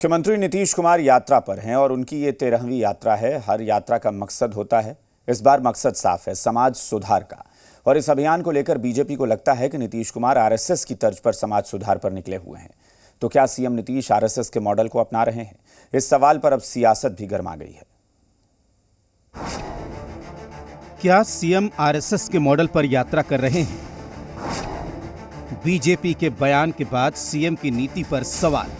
मुख्यमंत्री नीतीश कुमार यात्रा पर हैं और उनकी ये 13वीं यात्रा है। हर यात्रा का मकसद होता है। इस बार मकसद साफ है, समाज सुधार का। और इस अभियान को लेकर बीजेपी को लगता है कि नीतीश कुमार आरएसएस की तर्ज पर समाज सुधार पर निकले हुए हैं। तो क्या सीएम नीतीश आरएसएस के मॉडल को अपना रहे हैं? इस सवाल पर अब सियासत भी गर्मा गई है। क्या सीएम आरएसएस के मॉडल पर यात्रा कर रहे हैं? बीजेपी के बयान के बाद सीएम की नीति पर सवाल।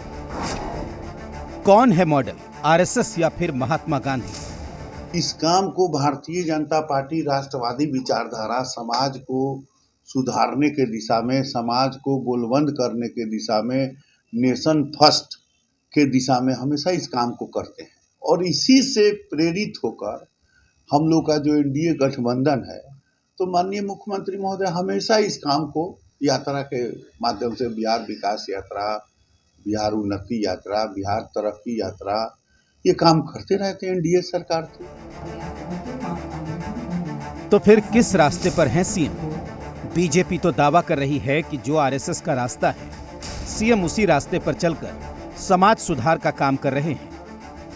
कौन है मॉडल, आरएसएस या फिर महात्मा गांधी? इस काम को भारतीय जनता पार्टी राष्ट्रवादी विचारधारा समाज को सुधारने के दिशा में, समाज को गोलबंद करने के दिशा में, नेशन फर्स्ट के दिशा में हमेशा इस काम को करते हैं। और इसी से प्रेरित होकर हम लोग का जो एनडीए गठबंधन है, तो माननीय मुख्यमंत्री महोदय हमेशा इस काम को यात्रा के माध्यम से, बिहार विकास यात्रा, बिहार उन्नति यात्रा, बिहार तरक्की यात्रा, ये काम करते रहते हैं एनडीए सरकार से। तो फिर किस रास्ते पर हैं सीएम? बीजेपी तो दावा कर रही है कि जो आरएसएस का रास्ता है, सीएम उसी रास्ते पर चलकर समाज सुधार का काम कर रहे हैं।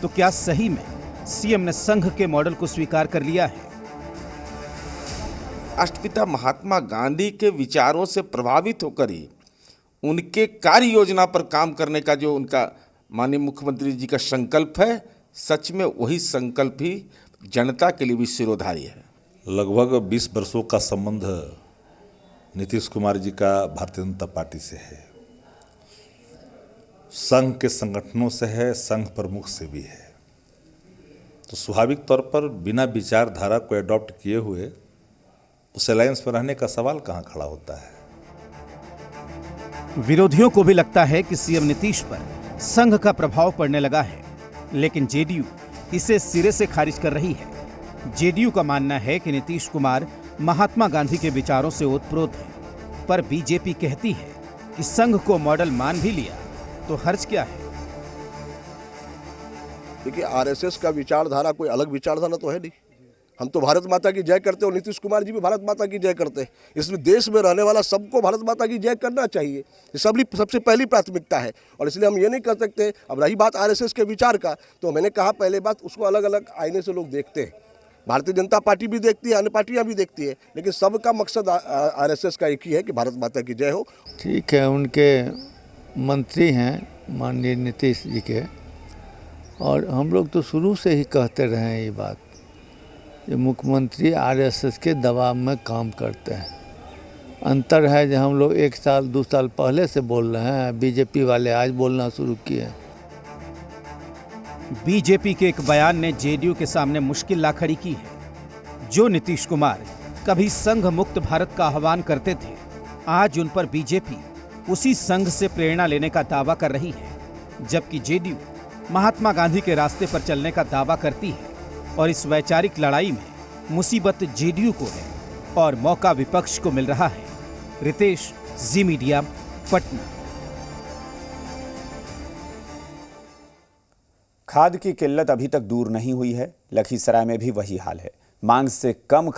तो क्या सही में सीएम ने संघ के मॉडल को स्वीकार कर लिया है? राष्ट्रपिता महात्मा गांधी के विचारों से प्रभावित होकर ही उनके कार्य योजना पर काम करने का जो उनका माननीय मुख्यमंत्री जी का संकल्प है, सच में वही संकल्प ही जनता के लिए भी शिरोधार्य है। लगभग 20 वर्षों का संबंध नीतीश कुमार जी का भारतीय जनता पार्टी से है, संघ के संगठनों से है, संघ प्रमुख से भी है। तो स्वाभाविक तौर पर बिना विचारधारा को एडॉप्ट किए हुए उस अलायंस में रहने का सवाल कहां खड़ा होता है। विरोधियों को भी लगता है कि सीएम नीतीश पर संघ का प्रभाव पड़ने लगा है, लेकिन जेडीयू इसे सिरे से खारिज कर रही है। जेडीयू का मानना है कि नीतीश कुमार महात्मा गांधी के विचारों से ओतप्रोत हैं, पर बीजेपी कहती है कि संघ को मॉडल मान भी लिया तो हर्ज क्या है। देखिए, आरएसएस का विचारधारा कोई अलग विचारधारा तो है नहीं। हम तो भारत माता की जय करते हैं और नीतीश कुमार जी भी भारत माता की जय करते हैं। इसमें देश में रहने वाला सबको भारत माता की जय करना चाहिए, ये सबसे पहली प्राथमिकता है। और इसलिए हम ये नहीं कर सकते। अब रही बात आरएसएस के विचार का, तो मैंने कहा पहले बात, उसको अलग अलग आईने से लोग देखते हैं। भारतीय जनता पार्टी भी देखती है, अन्य पार्टियां भी देखती है, लेकिन सबका मकसद आरएसएस का एक ही है कि भारत माता की जय हो। ठीक है, उनके मंत्री हैं माननीय नीतीश जी के, और हम लोग तो शुरू से ही कहते रहे हैं ये बात, ये मुख्यमंत्री आरएसएस के दबाव में काम करते हैं। अंतर है जो हम लोग 1 साल 2 साल पहले से बोल रहे हैं, बीजेपी वाले आज बोलना शुरू किए। बीजेपी के एक बयान ने जेडीयू के सामने मुश्किल ला खड़ी की है। जो नीतीश कुमार कभी संघ मुक्त भारत का आह्वान करते थे, आज उन पर बीजेपी उसी संघ से प्रेरणा लेने का दावा कर रही है, जबकि जेडीयू महात्मा गांधी के रास्ते पर चलने का दावा करती है। और इस वैचारिक लड़ाई में मुसीबत जेडीयू को है और मौका विपक्ष को मिल रहा है। रितेश, जी मीडिया, पटना। खाद की किल्लत अभी तक दूर नहीं हुई है। लखीसराय में भी वही हाल है। मांग से कम